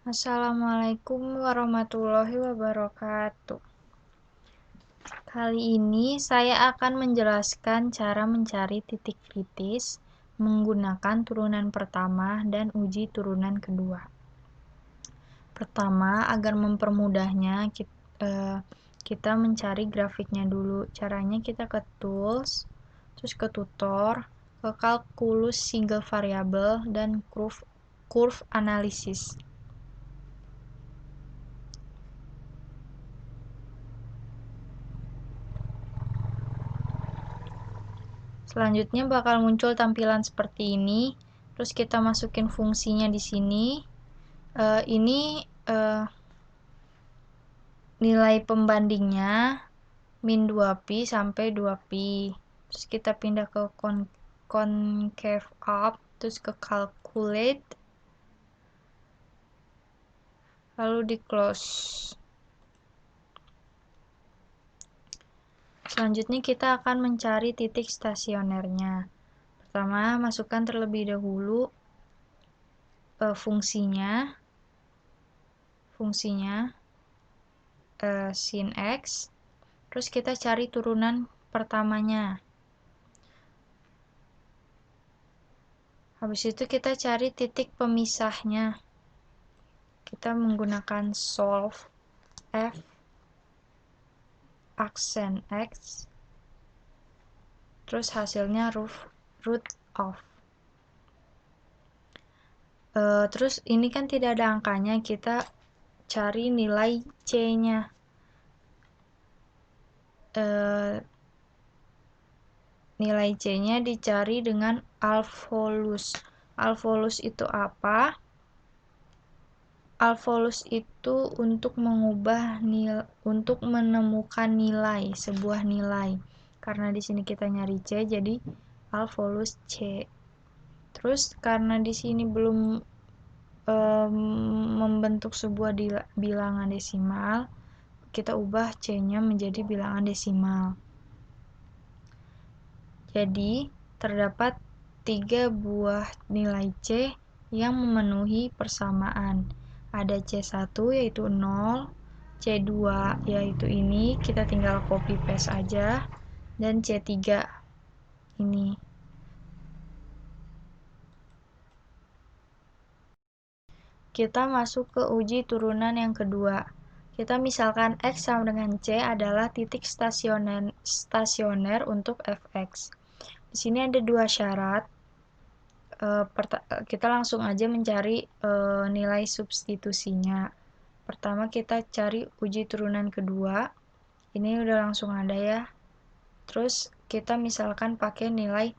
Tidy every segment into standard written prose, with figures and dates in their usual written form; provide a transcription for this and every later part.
Assalamualaikum warahmatullahi wabarakatuh. Kali ini saya akan menjelaskan cara mencari titik kritis menggunakan turunan pertama dan uji turunan kedua. Pertama, agar mempermudahnya, kita mencari grafiknya dulu. Caranya kita ke Tools, terus ke Tutor, ke Calculus Single Variable, dan Curve Analysis. Selanjutnya bakal muncul tampilan seperti ini. Terus kita masukin fungsinya di sini. Ini nilai pembandingnya min 2pi sampai 2pi. Terus kita pindah ke concave up, terus ke calculate, lalu di close. Selanjutnya kita akan mencari titik stasionernya. Pertama, masukkan terlebih dahulu fungsinya sin x, terus kita cari turunan pertamanya. Habis itu kita cari titik pemisahnya. Kita menggunakan solve f aksen x, terus hasilnya root of. Terus ini kan tidak ada angkanya, kita cari nilai c-nya. Nilai c-nya dicari dengan alvolus. Alvolus itu apa? Alvolus itu untuk menemukan nilai, sebuah nilai. Karena di sini kita nyari c, jadi alvolus c. Terus karena di sini belum membentuk sebuah bilangan desimal, kita ubah c-nya menjadi bilangan desimal. Jadi terdapat 3 buah nilai c yang memenuhi persamaan. Ada C1 yaitu 0, C2 yaitu ini, kita tinggal copy paste aja, dan C3 ini. Kita masuk ke uji turunan yang kedua. Kita misalkan x sama dengan c adalah titik stasioner untuk fx. Di sini ada 2 syarat. Kita langsung aja mencari nilai substitusinya. Pertama kita cari uji turunan kedua. Ini udah langsung ada ya. Terus kita misalkan pakai nilai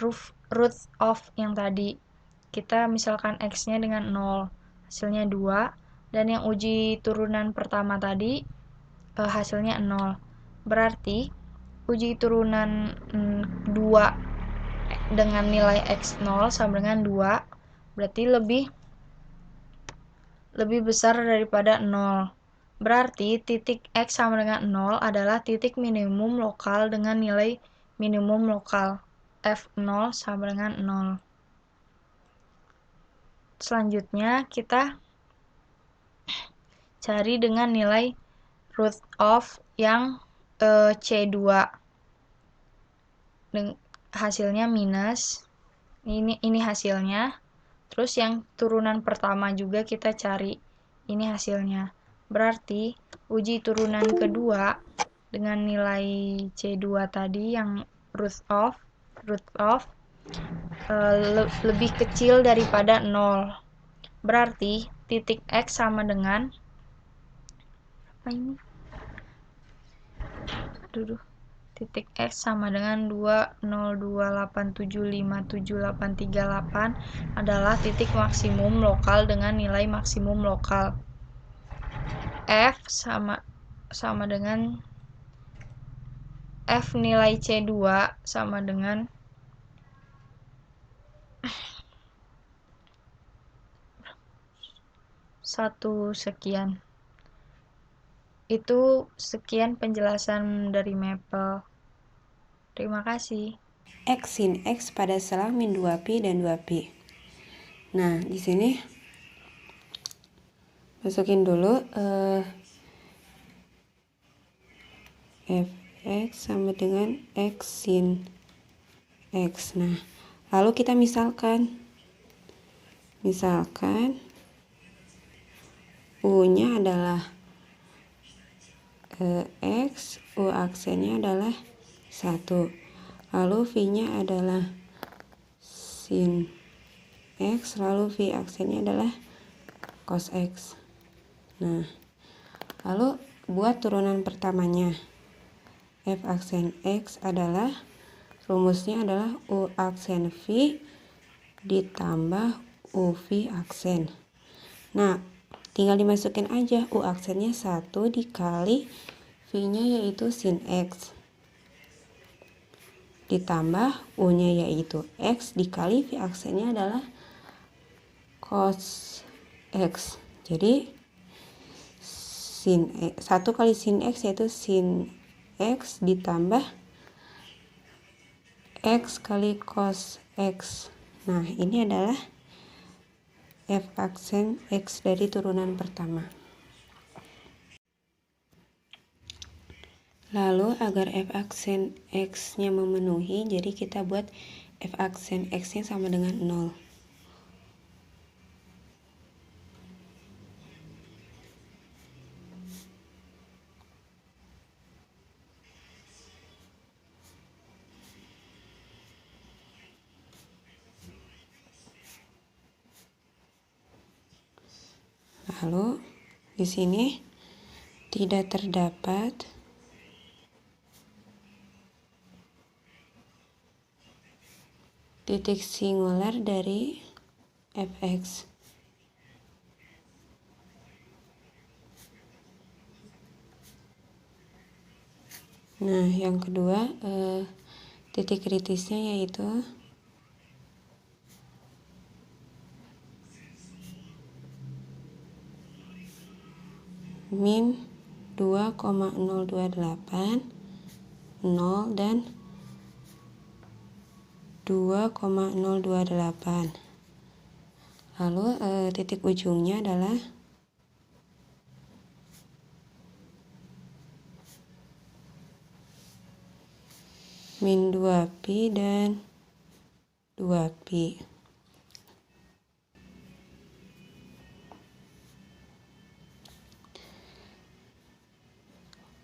root of yang tadi. Kita misalkan x-nya dengan 0, hasilnya 2. Dan yang uji turunan pertama tadi hasilnya 0. Berarti uji turunan 2 dengan nilai x0 sama dengan 2, berarti lebih besar daripada 0. Berarti titik x sama dengan 0 adalah titik minimum lokal dengan nilai minimum lokal f0 sama dengan 0. Selanjutnya kita cari dengan nilai root of yang c2. Hasilnya minus. Ini hasilnya. Terus yang turunan pertama juga kita cari. Ini hasilnya. Berarti uji turunan kedua dengan nilai C2 tadi yang root of lebih kecil daripada 0. Berarti titik x sama dengan apa ini? Titik x sama dengan 2,028757838 adalah titik maksimum lokal dengan nilai maksimum lokal. F sama dengan F nilai C2 sama dengan 1 sekian. Itu sekian penjelasan dari Maple. Terima kasih. X sin X pada selang min 2pi dan 2pi. Nah, di sini Masukin dulu fx sama dengan x sin x. Nah, lalu kita misalkan u-nya adalah x, u aksennya adalah 1. Lalu v-nya adalah sin x, lalu v aksennya adalah cos x. Nah, lalu buat turunan pertamanya. F aksen x adalah, rumusnya adalah u aksen v ditambah uv aksen. Nah, tinggal dimasukin aja, u aksennya 1 dikali v-nya yaitu sin x ditambah u-nya yaitu x dikali v aksennya adalah cos x. Jadi sin x, 1 kali sin x yaitu sin x ditambah x kali cos x. Nah, ini adalah f aksen x dari turunan pertama. Lalu agar f aksen x-nya memenuhi, jadi kita buat f aksen x-nya sama dengan 0. Lalu di sini tidak terdapat titik singular dari fx. Nah, yang kedua titik kritisnya yaitu min 2,028, 0 dan 2,028. Lalu titik ujungnya adalah min 2pi dan 2pi.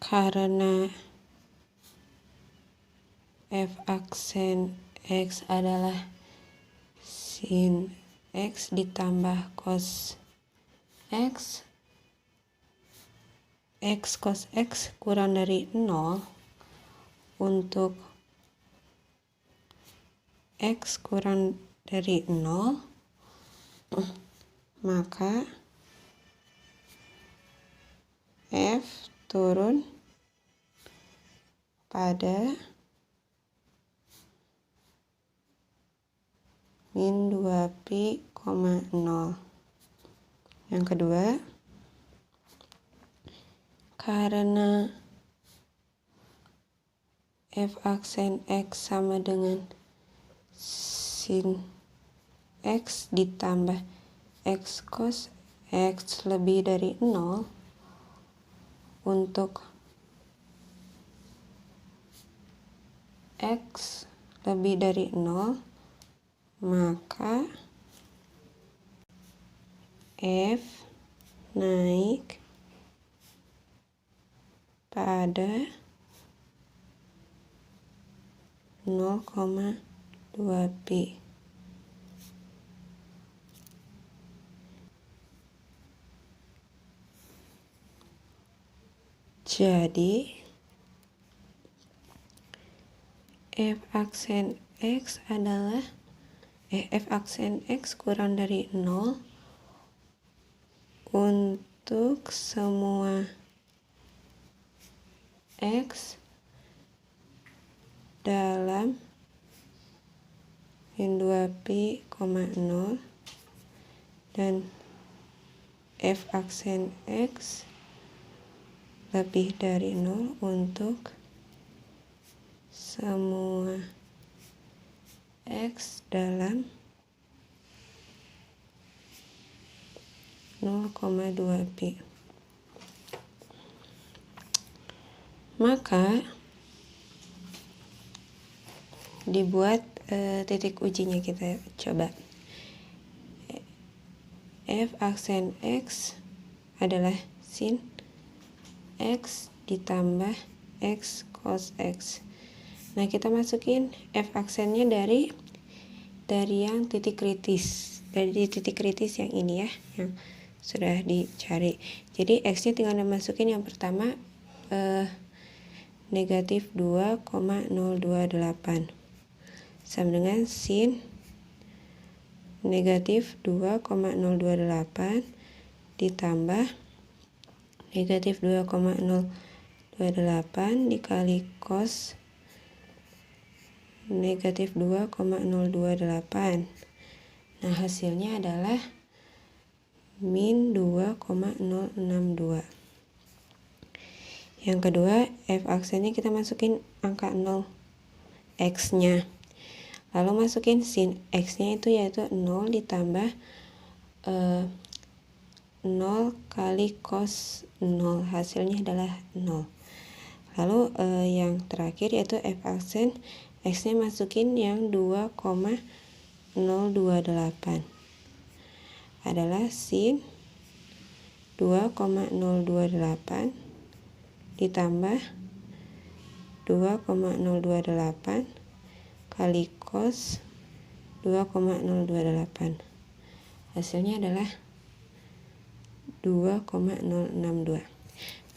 Karena f aksen x adalah sin x ditambah cos x, x cos x kurang dari 0, untuk x kurang dari 0, maka f turun pada min 2pi, 0. Yang kedua, karena f aksen x sama dengan sin x ditambah x cos x lebih dari 0, untuk x lebih dari 0, maka f naik pada 0,2pi. Jadi f aksen x adalah f aksen x kurang dari 0 untuk semua x dalam min 2pi, 0, dan f aksen x lebih dari 0 untuk semua x dalam 0,2pi. Maka dibuat titik ujinya, kita coba. F aksen X adalah sin X ditambah X cos X. Nah, kita masukin F aksennya dari yang titik kritis. Dari titik kritis yang ini ya, yang sudah dicari. Jadi X-nya tinggal dimasukin yang pertama negatif 2,028 sama dengan sin negatif 2,028 ditambah negatif 2,028 dikali cos negatif 2,028. Nah, hasilnya adalah min 2,062. Yang kedua, F aksennya kita masukin angka 0 X-nya. Lalu masukin sin X-nya itu yaitu 0 ditambah 0 kali cos 0. Hasilnya adalah 0. Lalu yang terakhir yaitu F aksen X-nya masukin yang 2,028. Adalah sin 2,028 ditambah 2,028 kali cos 2,028. Hasilnya adalah 2,062.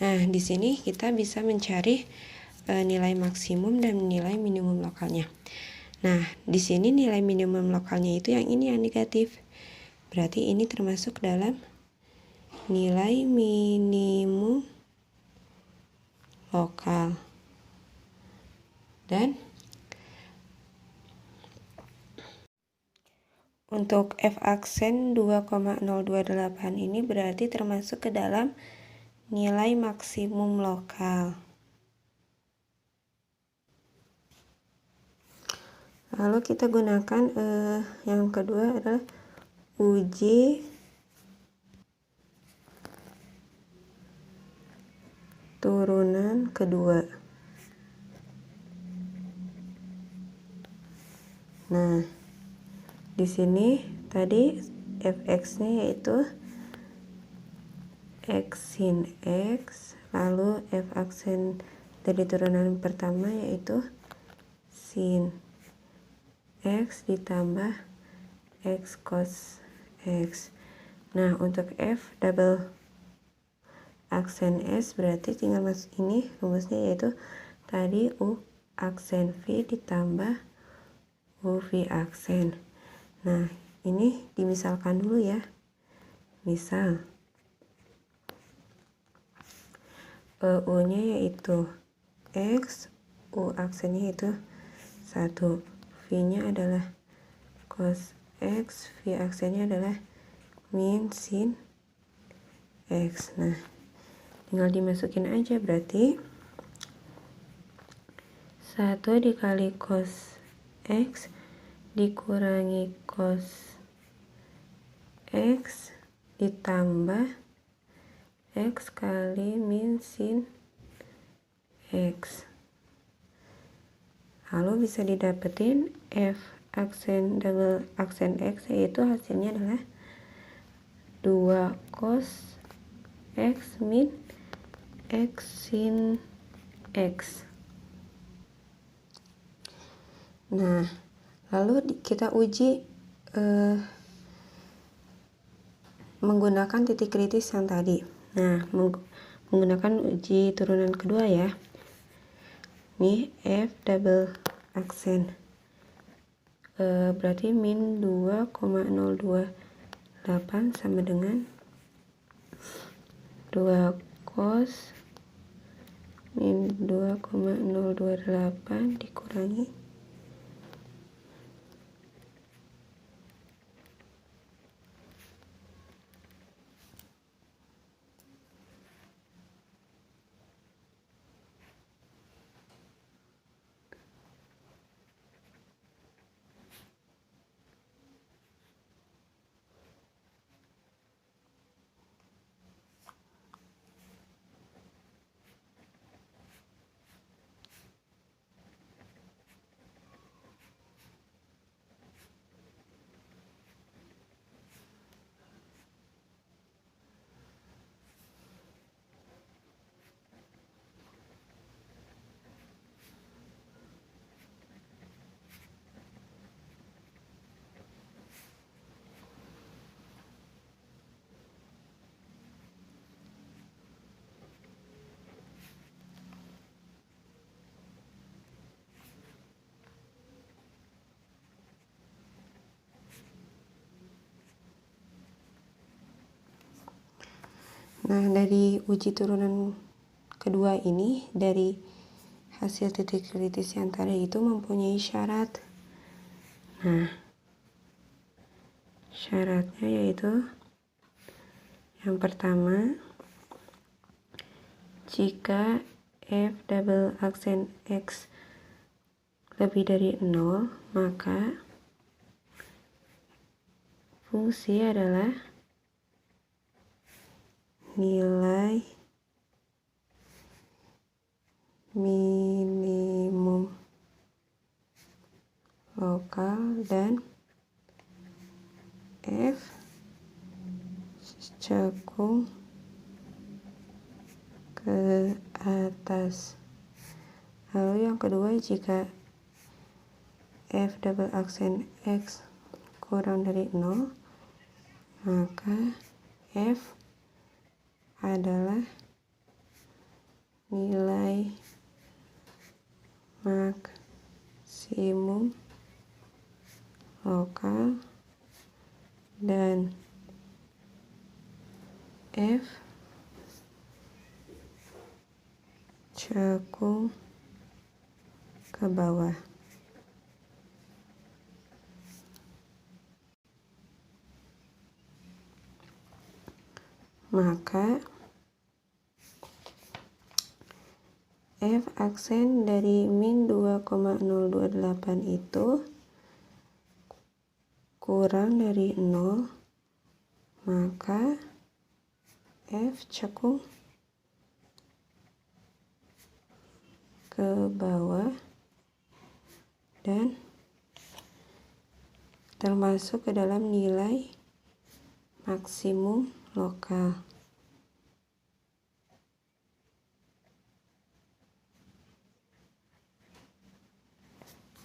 Nah, di sini kita bisa mencari nilai maksimum dan nilai minimum lokalnya. Nah, di sini nilai minimum lokalnya itu yang ini yang negatif. Berarti ini termasuk dalam nilai minimum lokal. Dan untuk F aksen 2,028 ini berarti termasuk ke dalam nilai maksimum lokal. Lalu kita gunakan yang kedua adalah uji turunan kedua. Nah, di sini tadi fx-nya yaitu x sin x, lalu f aksen dari turunan pertama yaitu sin x ditambah x cos x. Nah, untuk f double aksen s berarti tinggal masuk ini rumusnya yaitu tadi u aksen v ditambah u v aksen. Nah, ini dimisalkan dulu ya. Misal u-nya yaitu x, u aksennya yaitu 1, v-nya adalah cos x, v aksennya adalah min sin x. Nah, tinggal dimasukin aja, berarti 1 dikali cos x dikurangi cos x ditambah x kali min sin x. Lalu bisa didapetin f aksen double aksen x, yaitu hasilnya adalah 2 cos x min x sin x. Nah, lalu kita uji menggunakan titik kritis yang tadi. Nah, menggunakan uji turunan kedua ya. Nih f double aksen berarti min 2,028 sama dengan 2 cos min 2,028 dikurangi Nah, dari uji turunan kedua ini, dari hasil titik kritis yang tadi itu mempunyai syarat. Nah, syaratnya yaitu yang pertama, jika f double aksen x lebih dari 0, maka fungsi adalah nilai minimum lokal dan f cekung ke atas. Lalu yang kedua, jika f double aksen x kurang dari 0, maka f adalah nilai maksimum lokal dan f cekung ke bawah. Maka f aksen dari min 2,028 itu kurang dari 0, maka f cekung ke bawah dan termasuk ke dalam nilai maksimum lokal.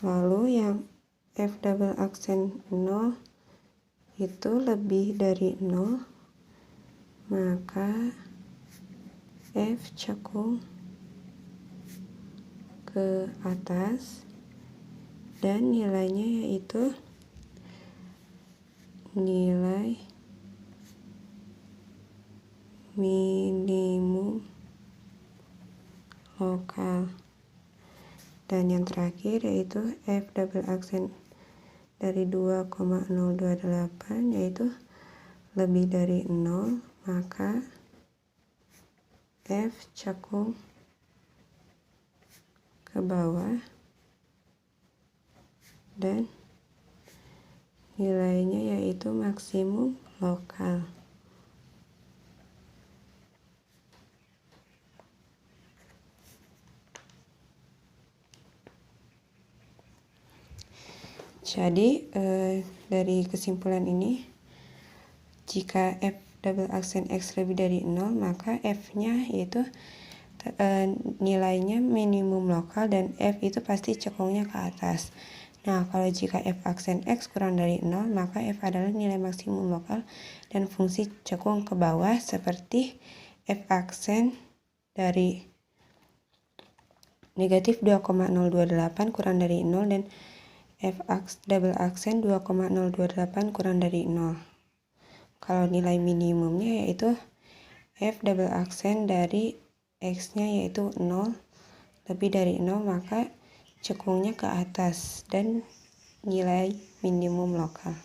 Lalu yang f double aksen 0 itu lebih dari 0, maka f cekung ke atas dan nilainya yaitu nilai minimum lokal. Dan yang terakhir yaitu f double aksen dari 2,028 yaitu lebih dari 0, maka f cekung ke bawah dan nilainya yaitu maksimum lokal. Jadi dari kesimpulan ini, jika f double aksen x lebih dari 0, maka f-nya yaitu nilainya minimum lokal dan f itu pasti cekungnya ke atas. Nah, kalau jika f aksen x kurang dari 0, maka f adalah nilai maksimum lokal dan fungsi cekung ke bawah, seperti f aksen dari negatif 2,028 kurang dari 0 dan f double aksen 2,028 kurang dari 0. Kalau nilai minimumnya yaitu f double aksen dari x-nya yaitu 0 lebih dari 0, maka cekungnya ke atas dan nilai minimum lokal.